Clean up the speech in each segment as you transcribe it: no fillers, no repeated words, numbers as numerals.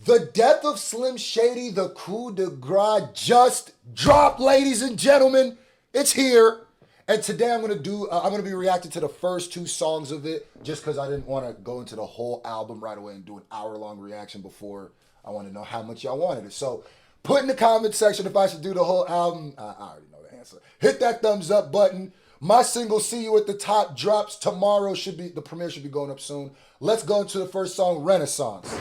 The death of Slim Shady, the coup de grace just dropped, ladies and gentlemen. It's here. And today I'm gonna be reacting to the first two songs of it, just because I didn't want to go into the whole album right away and do an hour-long reaction before I want to know how much y'all wanted it. So put in the comment section if I should do the whole album. I already know the answer. Hit that thumbs up button. My single "See You at the Top" drops tomorrow. The premiere should be going up soon. Let's go into the first song, Renaissance.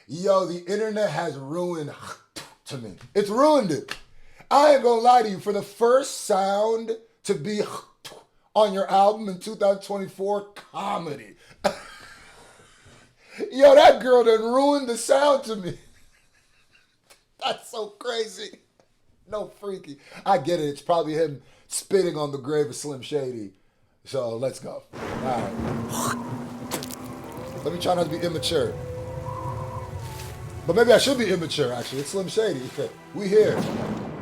Yo, the internet has ruined to me. It's ruined it. I ain't gonna lie to you. For the first sound to be on your album in 2024, comedy. Yo, that girl done ruined the sound to me. That's so crazy. No, freaky. I get it. It's probably him spitting on the grave of Slim Shady. So let's go. All right. Let me try not to be immature. But maybe I should be immature, actually. It's Slim Shady. We here.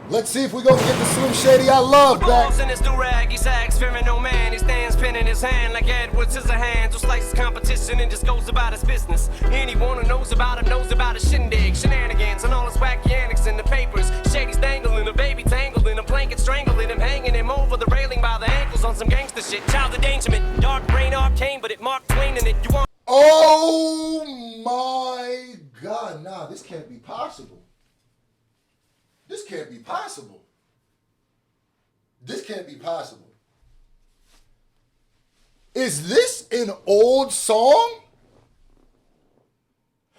Let's see if we gonna get the Slim Shady I love back. In his durag, he sags, fearing no man. He stands, pen in his hand like Edward Scissorhands, who slices competition and just goes about his business. Anyone who knows about his shindig, shenanigans, and all his wacky antics in the papers. Shady's dangling, a baby tangled in a blanket, strangling him, hanging him over the railing by the ankles on some gangster shit. Child endangerment, dark brain arcane, but it Mark Twain in it. You want? Oh my God! Nah, this can't be possible. This can't be possible. This can't be possible. Is this an old song?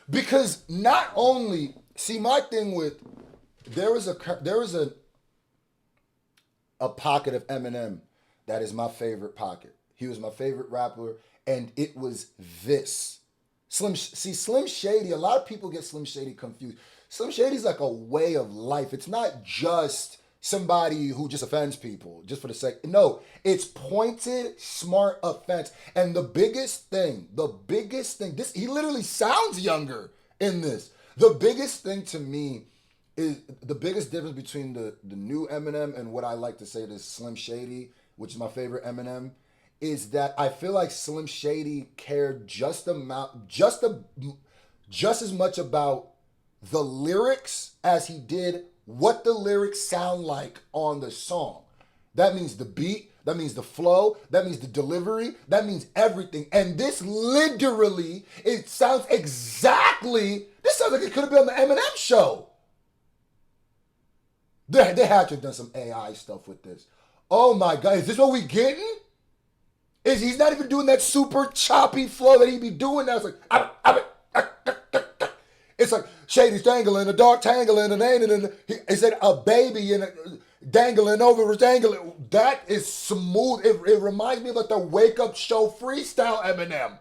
Because not only, see, my thing with, there was a pocket of Eminem that is my favorite pocket. He was my favorite rapper, and it was this. Slim Shady, a lot of people get Slim Shady confused. Slim Shady's like a way of life. It's not just somebody who just offends people just for the sake. No, it's pointed, smart offense. And the biggest thing, this, he literally sounds younger in this. The biggest thing to me is the biggest difference between the new Eminem and what I like to say is Slim Shady, which is my favorite Eminem, is that I feel like Slim Shady cared just as much about the lyrics as he did what the lyrics sound like on the song. That means the beat, that means the flow, that means the delivery, that means everything. And this literally, it sounds exactly, this sounds like it could have been on the Eminem show. They had to have done some AI stuff with this. Oh my God, is this what we getting? He's not even doing that super choppy flow that he be doing now. It's like, it's like Shady's dangling, a dark tangling, and he said a baby and dangling over his dangling. That is smooth. It reminds me of like the Wake Up Show freestyle Eminem.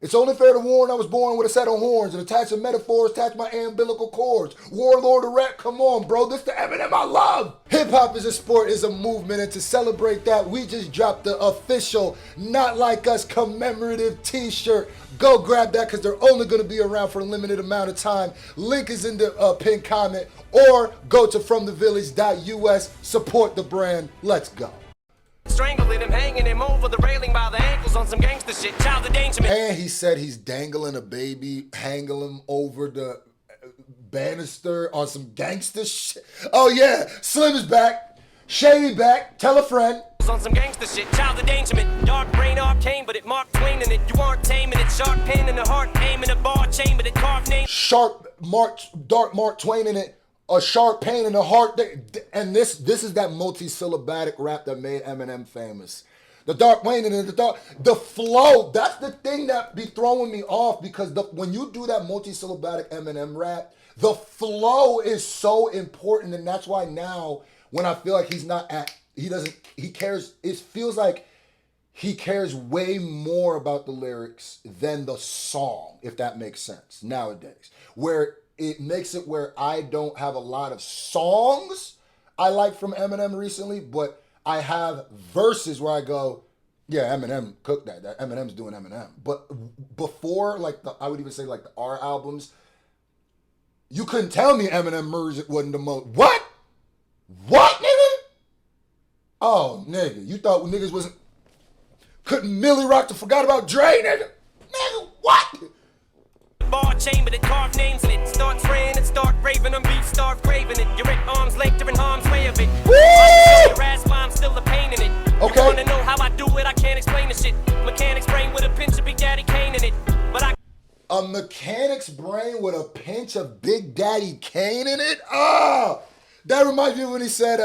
It's only fair to warn I was born with a set of horns and attached some metaphors, attach my umbilical cords. Warlord of rap, come on, bro. This the Eminem I love. Hip hop is a sport, is a movement, and to celebrate that, we just dropped the official Not Like Us commemorative t-shirt. Go grab that because they're only going to be around for a limited amount of time. Link is in the pinned comment, or go to fromthevillage.us. Support the brand. Let's go. Strangling him, hanging him over the railing by the ankles on some gangster shit. Child endangerment. And he said he's dangling a baby, hanging him over the banister on some gangster shit. Oh yeah, Slim is back, Shady back, tell a friend. On some gangster shit, child endangerment, dark brain arcane, but it Mark Twain in it. You aren't taming it, sharp pain in the heart, aim in a bar chain, but it carved name. Dark Mark Twain in it. A sharp pain in the heart, and this is that multi-syllabic rap that made Eminem famous. The dark pain and the flow. That's the thing that be throwing me off, because when you do that multi-syllabic Eminem rap, the flow is so important, and that's why now when I feel like he cares. It feels like he cares way more about the lyrics than the song, if that makes sense nowadays. Where it makes it where I don't have a lot of songs I like from Eminem recently, but I have verses where I go, yeah, Eminem cooked that. That Eminem's doing Eminem. But before, like I would even say like the R albums, you couldn't tell me Eminem music wasn't the most. What, nigga? Oh, nigga, you thought niggas wasn't. Couldn't Millie rock to Forgot About Dre, nigga? Nigga, what? Bar chamber that carved names in it. Start spraying and start raving. I'm beef, start craving it. You're at arm's length, you're in harm's way of it. Woo! Your ass, why I'm still a pain in it. Okay. You wanna know how I do it? I can't explain the shit. Mechanic's brain with a pinch of Big Daddy Kane in it. But I. A mechanic's brain with a pinch of Big Daddy Kane in it? Ah! That reminds me of when he said,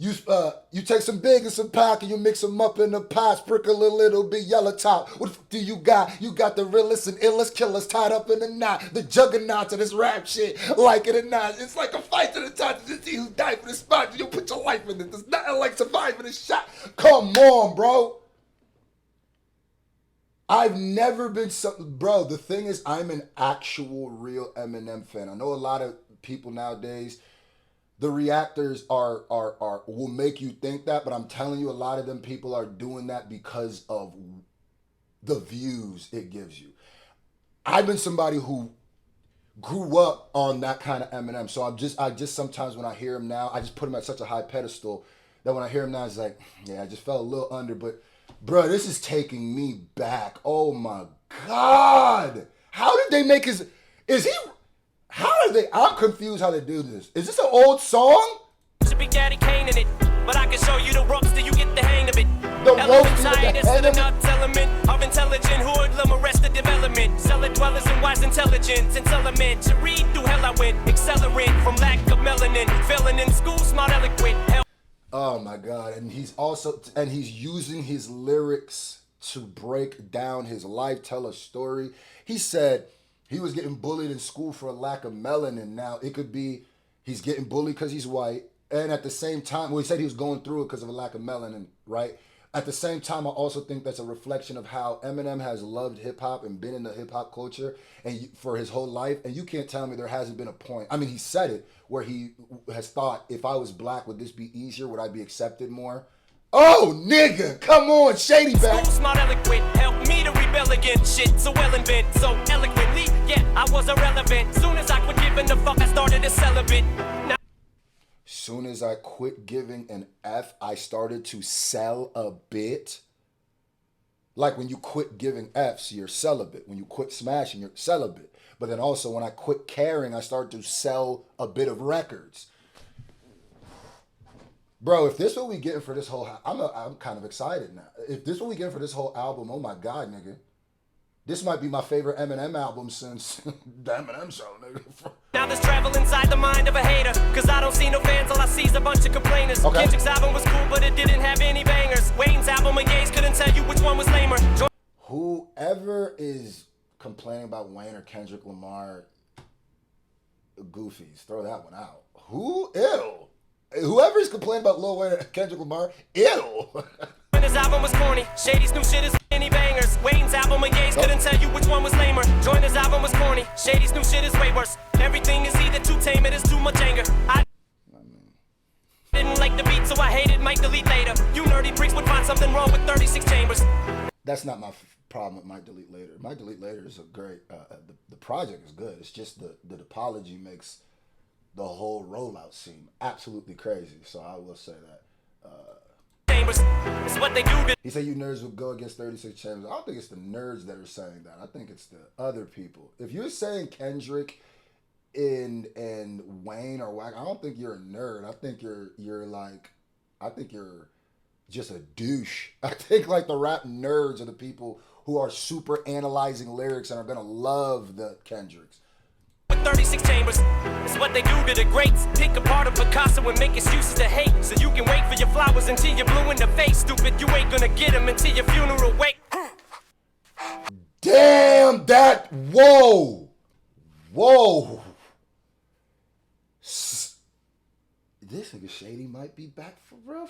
you take some big and some pack and you mix them up in the pot, sprinkle a little bit yellow top. What the fuck do you got? You got the realest and illest killers tied up in a knot. The juggernauts of this rap shit, like it or not. It's like a fight to the top to see who died for the spot. You put your life in it. There's nothing like surviving a shot. Come on, bro. I've never been bro, the thing is, I'm an actual real Eminem fan. I know a lot of people nowadays, the reactors are will make you think that, but I'm telling you, a lot of them people are doing that because of the views it gives you. I've been somebody who grew up on that kind of Eminem, so I just sometimes when I hear him now, I just put him at such a high pedestal that when I hear him now, it's like, yeah, I just felt a little under, but bro, this is taking me back. Oh my God. How did they make I'm confused how they do this. Is this an old song? Big Daddy Kane in it. But I can show you the ropes till you get the hang of it. The ropes till you get the hang of it? Nuts element of intelligent hoodlum, arrested development. Cellar dwellers and wise intelligence. And element to read through hell I went. Accelerant from lack of melanin. Failing in school, smart eloquent. Oh my God. And he's using his lyrics to break down his life, tell a story. He said he was getting bullied in school for a lack of melanin. Now it could be he's getting bullied because he's white. And at the same time, well, he said he was going through it because of a lack of melanin, right? At the same time, I also think that's a reflection of how Eminem has loved hip hop and been in the hip hop culture and for his whole life. And you can't tell me there hasn't been a point. I mean, he said it where he has thought, if I was black, would this be easier? Would I be accepted more? Oh, nigga, come on, Shady back. School smart eloquent, help me to rebel against shit so well invent, so eloquently, yeah, I was irrelevant. Soon as I quit giving the fuck, I started to celibate. Now soon as I quit giving an F, I started to sell a bit. Like when you quit giving Fs, you're celibate. When you quit smashing, you're celibate. But then also when I quit caring, I started to sell a bit of records. Bro, if this is what we getting for this whole, I'm kind of excited now. If this is what we getting for this whole album, oh my God, nigga. This might be my favorite Eminem album since the Eminem show, nigga. Now there's travel inside the mind of a hater, cause I don't see no fans, all I see is a bunch of complainers. Okay. Kendrick's album was cool, but it didn't have any bangers. Wayne's album and Ye's couldn't tell you which one was lamer. Whoever is complaining about Wayne or Kendrick Lamar, goofies, throw that one out. Whoever is complaining about Lil Wayne or Kendrick Lamar, ew. When his album was corny, Shady's new shit is any bangers. Wayne's album and Ye's couldn't tell you which one was lamer. Joyner's album was corny, Shady's new shit is way worse. Everything is either too tame, it is too much anger. I didn't like the beat, so I hated, might delete later. You nerdy freaks would find something wrong with 36 chambers. That's not my problem with Might Delete Later. Might Delete Later is a great, the project is good. It's just the topology makes the whole rollout seem absolutely crazy. So I will say that. It's what they do. He said you nerds would go against 36 Chambers. I don't think it's the nerds that are saying that. I think it's the other people. If you're saying Kendrick and Wayne or Wack, I don't think you're a nerd. I think you're just a douche. I think like the rap nerds are the people who are super analyzing lyrics and are gonna love the Kendricks. With 36 chambers, it's what they do to the greats. Pick apart a Picasso and make excuses to hate, so you can wait for your flowers until you're blue in the face. Stupid, you ain't gonna get them until your funeral wake. Damn that! Whoa! This nigga Shady might be back for real.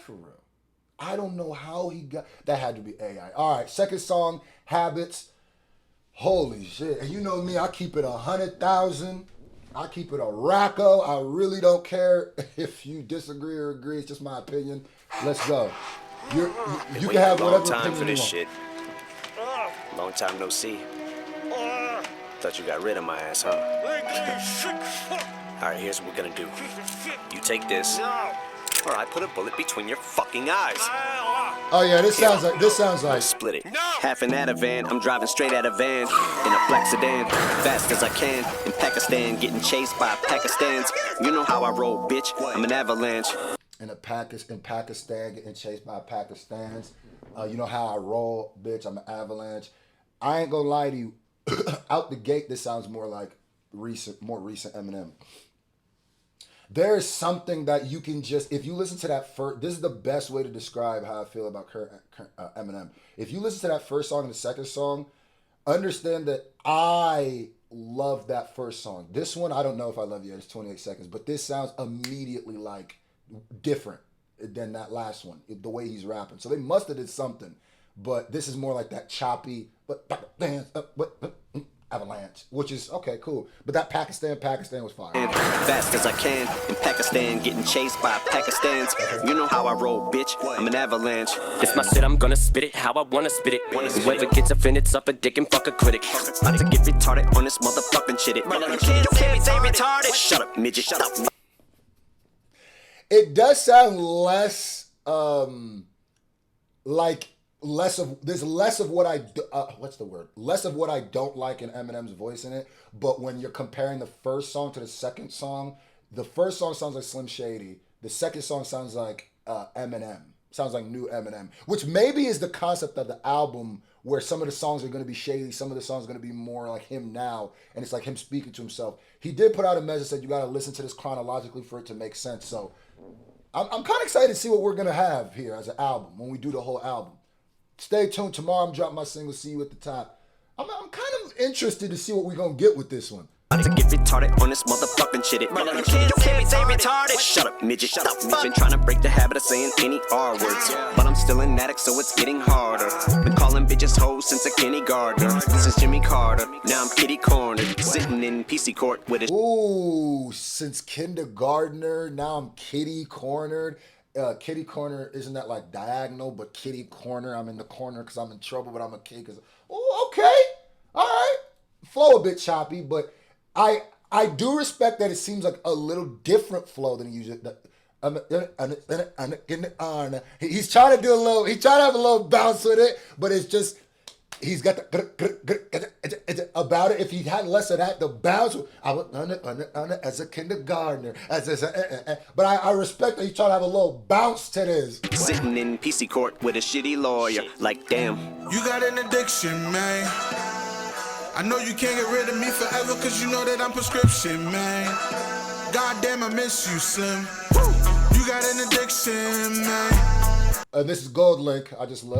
I don't know how he got. That had to be AI. All right, second song, Habits. Holy shit. And you know me, I keep it 100,000. I keep it a racko. I really don't care if you disagree or agree. It's just my opinion. Let's go. You can have whatever time for opinion this you want. shit. Long time no see. Thought you got rid of my ass, huh? Alright, here's what we're gonna do. You take this, or I put a bullet between your fucking eyes. Oh yeah, this sounds like Split it. Half an Ativan, I'm driving straight at a van in a black sedan, fast as I can. In Pakistan, getting chased by Pakistans. You know how I roll, bitch. I'm an avalanche. in Pakistan getting chased by Pakistans. You know how I roll, bitch. I'm an avalanche. I ain't gonna lie to you. Out the gate, this sounds more like more recent Eminem. There is something that you can just, if you listen to that first, this is the best way to describe how I feel about current Eminem. If you listen to that first song and the second song, understand that I love that first song. This one, I don't know if I love you. It's 28 seconds, but this sounds immediately like different than that last one, the way he's rapping. So they must have did something, but this is more like that choppy, but avalanche, which is okay, cool. But that Pakistan was fire. Fast as I can in Pakistan, getting chased by Pakistans. You know how I roll, bitch. I'm an avalanche. It's my shit, I'm gonna spit it how I wanna spit it. Whoever gets offended, suck a dick and fuck a critic. About to get retarded on this motherfucking shit. You can't say retarded. Shut up, midget. Shut up. It does sound less like there's less of what less of what I don't like in Eminem's voice in it. But when you're comparing the first song to the second song, the first song sounds like Slim Shady. The second song sounds like Eminem. Sounds like new Eminem, which maybe is the concept of the album, where some of the songs are going to be shady, some of the songs are going to be more like him now, and it's like him speaking to himself. He did put out a message that said you got to listen to this chronologically for it to make sense. So I'm kind of excited to see what we're going to have here as an album when we do the whole album. Stay tuned. Tomorrow I'm dropping my single, See You at the Top. I'm kind of interested to see what we're going to get with this one. About to get retarded on this motherfucking shit. You can't say retarded. Shut up, midget. Shut up. Been trying to break the habit of saying any R words, but I'm still an addict, so it's getting harder. Been calling bitches hoes since a kindergartner, since Jimmy Carter. Now I'm kitty cornered, sitting in PC court with a. Ooh, since kindergartner, now I'm kitty cornered. Kitty corner, isn't that like diagonal, but kitty corner, I'm in the corner because I'm in trouble, but I'm a kid. Oh, okay, all right. Flow a bit choppy, but I do respect that it seems like a little different flow than usually. He's trying to do a little, he's trying to have a little bounce with it, but it's just, he's got the about it. If he had less of that, the bounce, I would as a kindergartner, but I respect that he's trying to have a little bounce to this. Sitting in PC court with a shitty lawyer, like damn. You got an addiction, man. I know you can't get rid of me forever, cause you know that I'm prescription, man. Goddamn, I miss you, Slim. You got an addiction, man. This is Gold Link.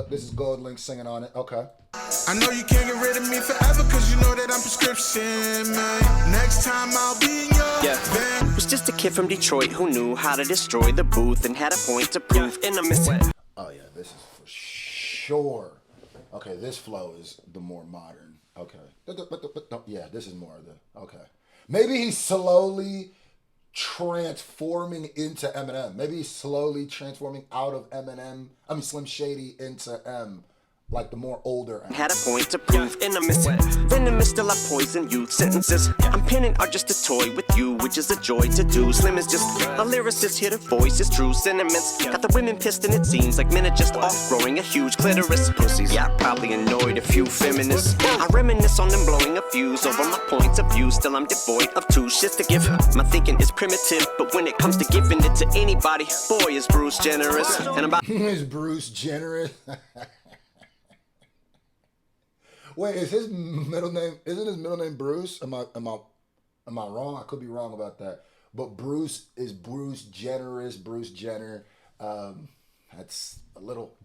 This is Gold Link singing on it. Okay. I know you can't get rid of me forever, cause you know that I'm prescription, man. Next time I'll be in your van. Was just a kid from Detroit who knew how to destroy the booth and had a point to prove. And I'm missing. Oh yeah, this is for sure. Okay, this flow is the more modern. Okay. Yeah, this is more of the, okay. Maybe he's slowly transforming into Eminem. Maybe he's slowly transforming out of Slim Shady into like the more older Eminem. Had a point to prove, and I'm missing. Venomous still I poison you. Sentences I'm penning are just a toy with you, which is a joy to do. Slim is just a lyricist, hear the voice is true sentiments. Got the women pissed, and it seems like men are just off growing a huge clitoris. Pussies, yeah, I probably annoyed a few feminists. I reminisce on them blowing a fuse over my points of view. Still I'm devoid of two shits to give. My thinking is primitive, but when it comes to giving it to anybody, boy is Bruce generous. And I'm about is Bruce generous? Wait, is his middle name? Isn't his middle name Bruce? Am I wrong? I could be wrong about that. But Bruce is Bruce generous. Bruce Jenner. That's a little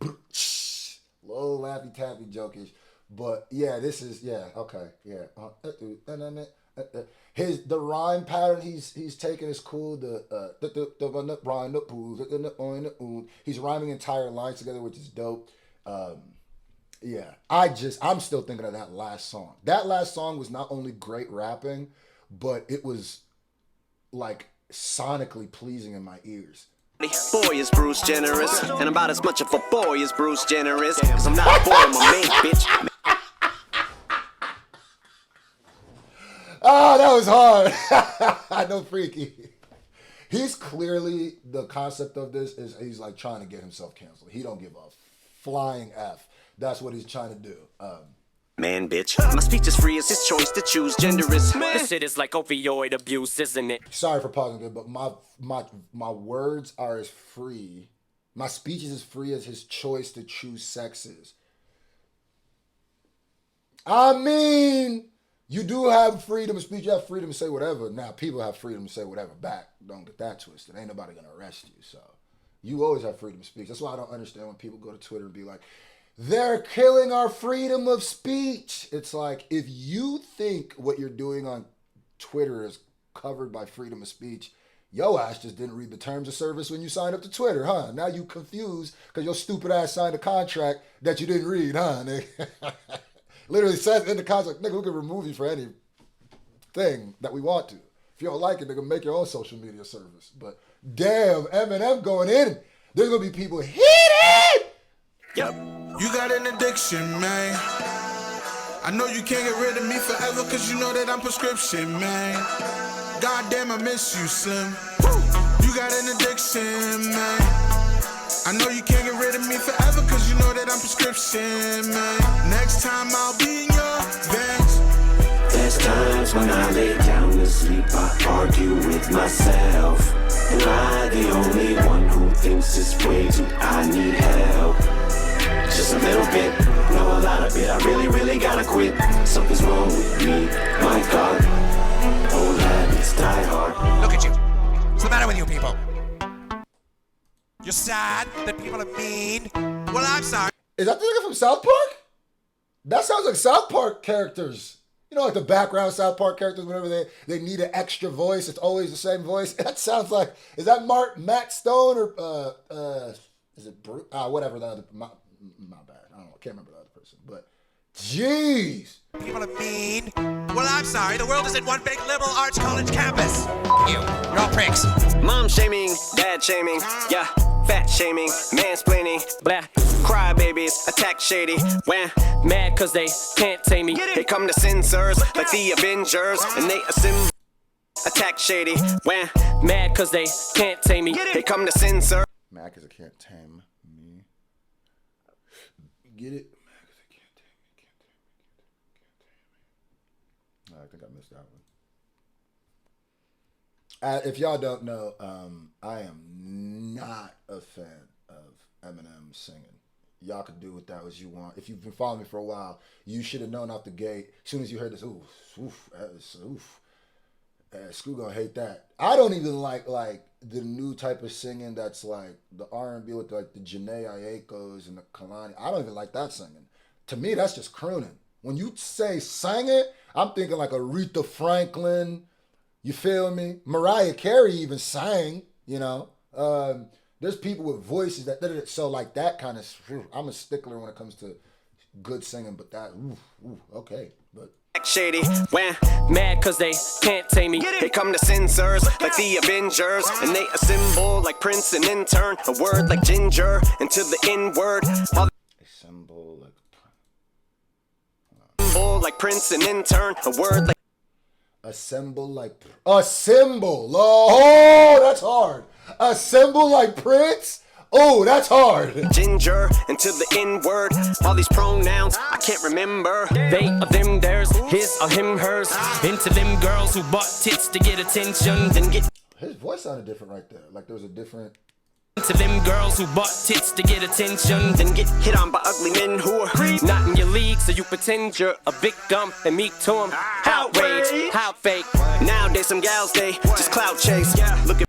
laffy taffy jokish. But yeah, this is okay. Yeah. The rhyme pattern he's taking is cool. He's rhyming entire lines together, which is dope. Yeah, I'm still thinking of that last song. That last song was not only great rapping, but it was like sonically pleasing in my ears. Boy is Bruce generous, and about as much of a boy as Bruce Jenner is, cause I'm not a boy, I'm a main bitch. Oh, that was hard. I know, freaky. He's clearly, the concept of this is he's like trying to get himself canceled. He don't give a flying F. That's what he's trying to do. Man, bitch. My speech is free, it's his choice to choose. Gender is. This shit is like opioid abuse, isn't it? Sorry for pausing there, but my words are as free. My speech is as free as his choice to choose sex is. I mean, you do have freedom of speech. You have freedom to say whatever. Now, people have freedom to say whatever back. Don't get that twisted. Ain't nobody going to arrest you. So you always have freedom of speech. That's why I don't understand when people go to Twitter and be like, they're killing our freedom of speech. It's like, if you think what you're doing on Twitter is covered by freedom of speech, yo ass just didn't read the terms of service when you signed up to Twitter, huh? Now you confused because your stupid ass signed a contract that you didn't read, huh, nigga? Literally says in the contract, nigga, we can remove you for anything that we want to. If you don't like it, nigga, make your own social media service. But damn, Eminem going in. There's going to be people heated. Yep. You got an addiction, man. I know you can't get rid of me forever, cause you know that I'm prescription, man. Goddamn, I miss you, Slim. You got an addiction, man. I know you can't get rid of me forever, cause you know that I'm prescription, man. Next time I'll be in your veins. There's times when I lay down to sleep, I argue with myself. Am I the only one who thinks this way too? I need help. Just a little bit, know a lot of it. I really gotta quit. Something's wrong with me, my God. Old habits die hard. Look at you. What's the matter with you people? You're sad that people are mean? Well, I'm sorry. Is that the nigga from South Park? That sounds like South Park characters. You know, like the background South Park characters, whenever they need an extra voice, it's always the same voice. That sounds like, is that Matt Stone or, is it Bruce? Whatever the other, my bad. I don't know, I can't remember the other person, but jeez. People are mean? Well, I'm sorry. The world isn't one big liberal arts college campus. You're all pricks. Mom shaming, dad shaming, yeah. Fat shaming, mansplaining, blah. Crybabies, attack shady, wham. Mad cause they can't tame me. Here come the censors, like the Avengers, and they assume. Attack shady, wham. Mad cause they can't tame me. Here come the censors. Mad cause I can't tame me. Get it? Mad cause I can't tame me, can't tame me. I think I missed that one. If y'all don't know, I am not a fan of Eminem singing. Y'all can do with that as you want. If you've been following me for a while, you should have known out the gate. As soon as you heard this, Screw gonna hate that. I don't even like the new type of singing that's like the R&B with like the Janae Aiko's and the Kalani. I don't even like that singing. To me, that's just crooning. When you say sang it, I'm thinking like Aretha Franklin. You feel me? Mariah Carey even sang, you know. There's people with voices that so like that kind of, I'm a stickler when it comes to good singing, but that, okay. But Shady, wham. Mad cause they can't tame me. Here come the censors, like the Avengers, and they assemble like Prince and intern. A word like ginger into the N-word. a symbol Like Prince and intern. A word like a symbol. Oh, that's hard. A symbol like Prince. Oh, that's hard. ginger into the N-word. All these pronouns I can't remember. They are them, theirs, his or him, hers. Into them girls who bought tits to get attention. Then get His voice sounded different right there. Like there was a different. To them girls who bought tits to get attention. then get hit on by ugly men who are Not in your league, so you pretend you're a victim and meek to them. Outrage, how fake. nowadays some gals they just clout chase. Look at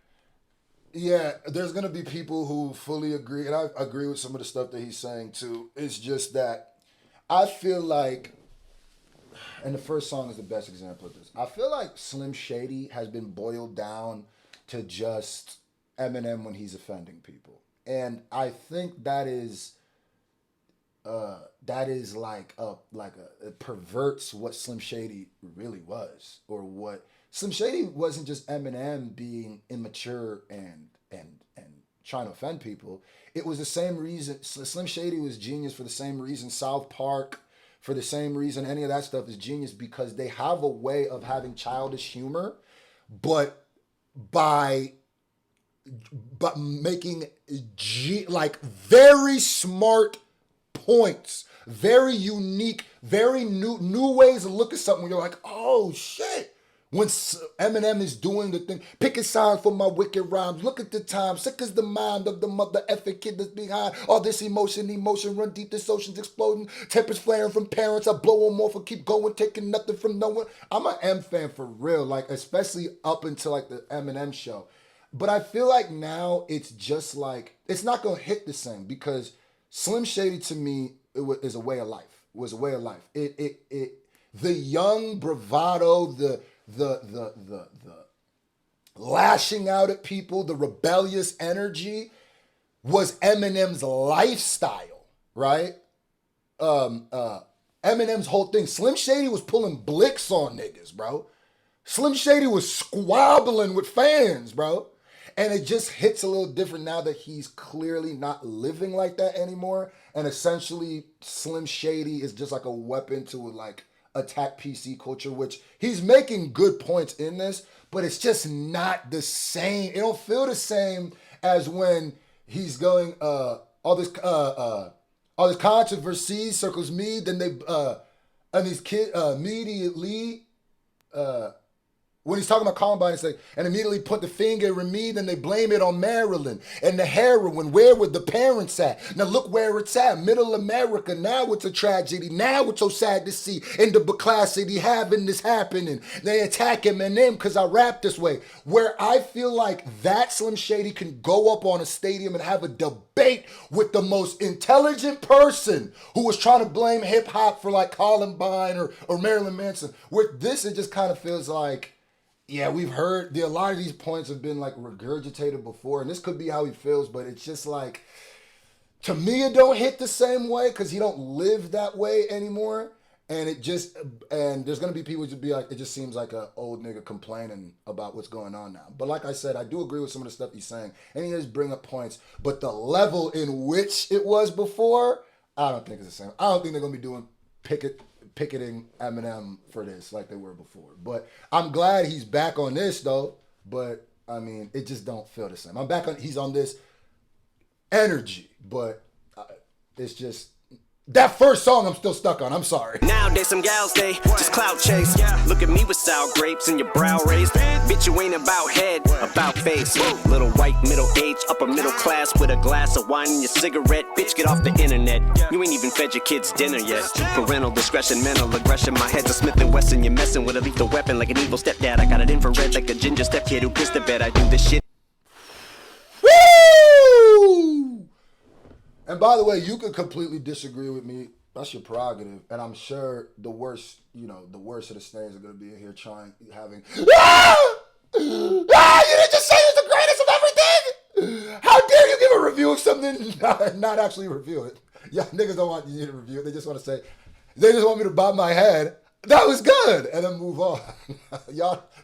Yeah, there's gonna be people who fully agree, and I agree with some of the stuff that he's saying too. It's just that I feel like, and the first song is the best example of this. I feel like Slim Shady has been boiled down to just Eminem when he's offending people, and I think that is like it perverts what Slim Shady really was, or what Slim Shady wasn't just Eminem being immature and trying to offend people. It was the same reason Slim Shady was genius for the same reason South Park, for the same reason any of that stuff is genius, because they have a way of having childish humor, but by making like very smart points, very unique, very new ways to look at something where you're like, oh shit. When Eminem is doing the thing, picking signs for my wicked rhymes. Look at the time, sick is the mind of the mother effing kid that's behind all this emotion run deep, this ocean's exploding, tempers flaring from parents. I blow them off and keep going, taking nothing from no one. I'm an M fan for real, like especially up until like the Eminem show. But I feel like now it's just like, it's not gonna hit the same because Slim Shady to me is a way of life. It was a way of life. The young bravado, the lashing out at people, the rebellious energy was Eminem's lifestyle, right? Eminem's whole thing. Slim Shady was pulling blicks on niggas, bro. Slim Shady was squabbling with fans, bro. And it just hits a little different now that he's clearly not living like that anymore. And essentially, Slim Shady is just like a weapon to like attack PC culture, which he's making good points in this, but it's just not the same. It don't feel the same as when he's going all this controversy circles me, then they and these kids immediately when he's talking about Columbine, it's like, and immediately put the finger in me, then they blame it on Maryland. And the heroin, where were the parents at? Now look where it's at, middle America. Now it's a tragedy. Now it's so sad to see in the class city having this happening. They attack Eminem because I rap this way. Where I feel like that Slim Shady can go up on a stadium and have a debate with the most intelligent person who was trying to blame hip hop for like Columbine or Marilyn Manson. With this, it just kind of feels like, yeah, we've heard a lot of these points have been like regurgitated before, and this could be how he feels, but it's just like, to me, it don't hit the same way because he don't live that way anymore. And there's gonna be people who be like, it just seems like an old nigga complaining about what's going on now. But like I said, I do agree with some of the stuff he's saying, and he does bring up points, but the level in which it was before, I don't think it's the same. I don't think they're gonna be doing picketing Eminem for this like they were before. But I'm glad he's back on this though. But I mean, it just don't feel the same. He's on this energy, but it's just that first song I'm still stuck on. I'm sorry. Nowadays some gals, they just clout chase. Look at me with sour grapes and your brow raised. Bitch, you ain't about head, about face. Little white, middle age, upper middle class with a glass of wine and your cigarette. Bitch, get off the internet. You ain't even fed your kids dinner yet. Parental discretion, mental aggression. My head's a Smith & Wesson. You're messing with a lethal weapon like an evil stepdad. I got it infrared like a ginger step kid who pissed the bed. I do this shit. Woo! And by the way, you could completely disagree with me. That's your prerogative. And I'm sure the worst of the stands are going to be in here having, you didn't just say it's the greatest of everything! How dare you give a review of something and not actually review it? Yeah, niggas don't want you to review it. They just want to say, they just want me to bob my head. That was good! And then move on.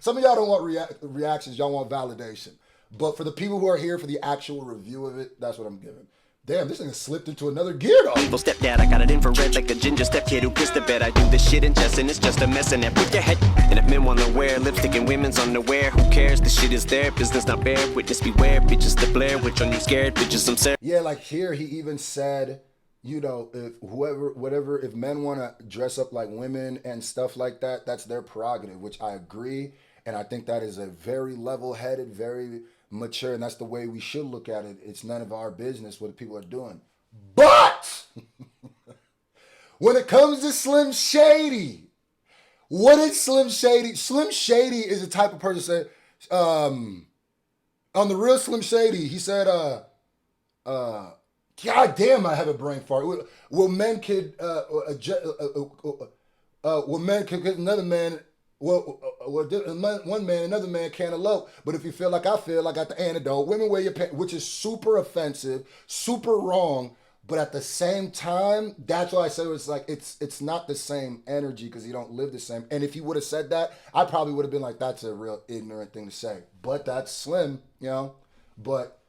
Some of y'all don't want reactions. Y'all want validation. But for the people who are here for the actual review of it, that's what I'm giving. Damn, this thing slipped into another gear though. Evil stepdad, I got it infrared like a ginger step kid who pissed the bed. I do this shit in jest and it's just a mess in there. Put your head. And if men wanna wear lipstick and women's underwear, who cares? The shit is there, business not fair. Witness beware, bitches to blare. Which one you scared? Bitches I'm sad. Yeah, like here he even said, if men wanna dress up like women and stuff like that, that's their prerogative, which I agree. And I think that is a very level-headed, very mature, and that's the way we should look at it. It's none of our business what the people are doing. But when it comes to Slim Shady, what is Slim Shady? Slim Shady is the type of person that say, on the real Slim Shady, he said, God damn, I have a brain fart. Will men kid another man? Well, one man, another man can't elope. But if you feel like I feel, I got the antidote. Women wear your pants, which is super offensive, super wrong. But at the same time, that's why I said it's like it's not the same energy because you don't live the same. And if you would have said that, I probably would have been like, that's a real ignorant thing to say. But that's Slim, But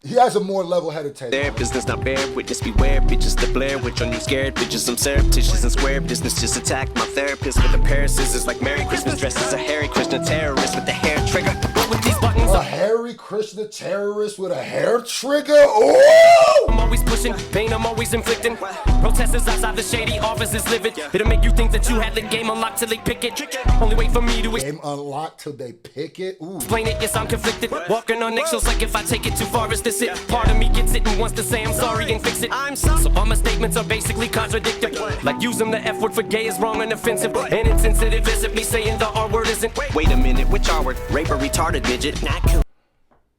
He has a more level-headed take. Their business not bear witness, beware bitches the Blair Witch on you scared bitches. I'm surreptitious and square business. Just attack my therapist with a pair of scissors like Merry Christmas. Dressed as a Hare Krishna terrorist with the hair trigger. With these buttons, A Hare Krishna terrorist with a hair trigger. Ooh! I'm always pushing, pain I'm always inflicting. Protesters outside the shady offices livid. It'll make you think that you had the game unlocked till they pick it. Only wait for me to Game unlocked till they pick it. Ooh. explain it. Yes, I'm conflicted. Walking on eggshells like if I take it too far, is this it? Part of me gets it and wants to say I'm sorry and fix it. So all my statements are basically contradictory. Like using the F word for gay is wrong and offensive. And insensitive isn't me saying the R word isn't. Wait a minute, which R word? Rape or retarded midget? Not cool.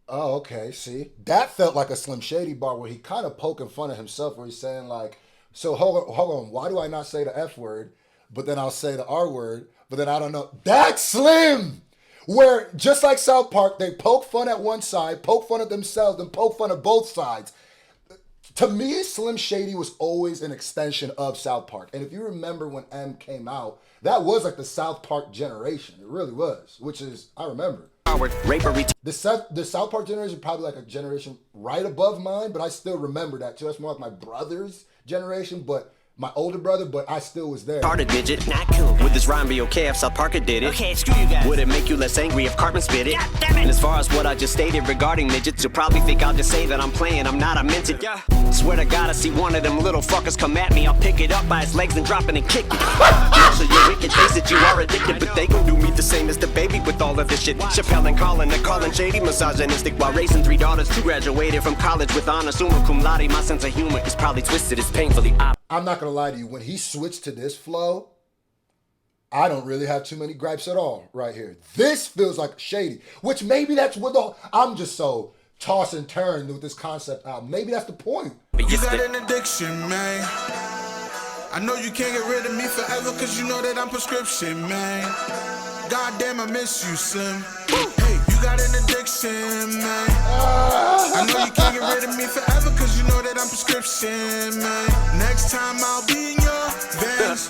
Oh, okay. See, that felt like a Slim Shady bar where he kind of poking fun at himself, where he's saying like, "So hold on, why do I not say the F word, but then I'll say the R word, but then I don't know." That's Slim. Where just like South Park, they poke fun at one side, poke fun at themselves, and poke fun at both sides. To me, Slim Shady was always an extension of South Park. And if you remember when M came out, that was like the South Park generation. It really was, which is, I remember. Rape or retarded. The South Park generation is probably like a generation right above mine, but I still remember that too. That's more like my brother's generation, but my older brother, but I still was there. Retarded midget, not cool. Would this rhyme be okay if South Parker did it? Okay, screw you guys. Would it make you less angry if Cartman spit it? God damn it. And as far as what I just stated regarding midgets, you'll probably think I'll just say that I'm playing, I'm not, I meant it. Yeah. Swear to God, I see one of them little fuckers come at me, I'll pick it up by his legs and drop it and kick it. So you wicked face that you are addicted, but they gon' do me the same as the baby with all of this shit. Chappelle and Colin, they're calling Shady misogynistic while raising 3 daughters. 2 graduated from college with honors, summa cum laude. My sense of humor is probably twisted, it's painfully I'm not gonna lie to you, when he switched to this flow, I don't really have too many gripes at all right here. This feels like Shady, which maybe that's what I'm just so toss and turn with this concept album. Maybe that's the point. You got an addiction, man. I know you can't get rid of me forever, cause you know that I'm prescription, man. Goddamn, I miss you, Slim. Hey, you got an addiction, man. I know you can't get rid of me forever, cause you know that I'm prescription, man. Next time I'll be in your veins.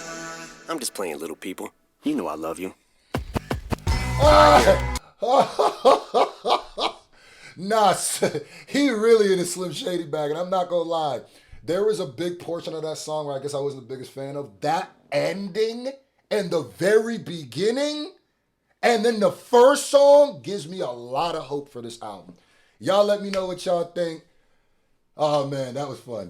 I'm just playing, little people. You know I love you. Nah, he really in a Slim Shady bag, and I'm not gonna lie. There was a big portion of that song where I guess I wasn't the biggest fan of. That ending and the very beginning, and then the first song gives me a lot of hope for this album. Y'all let me know what y'all think. Oh man, that was fun.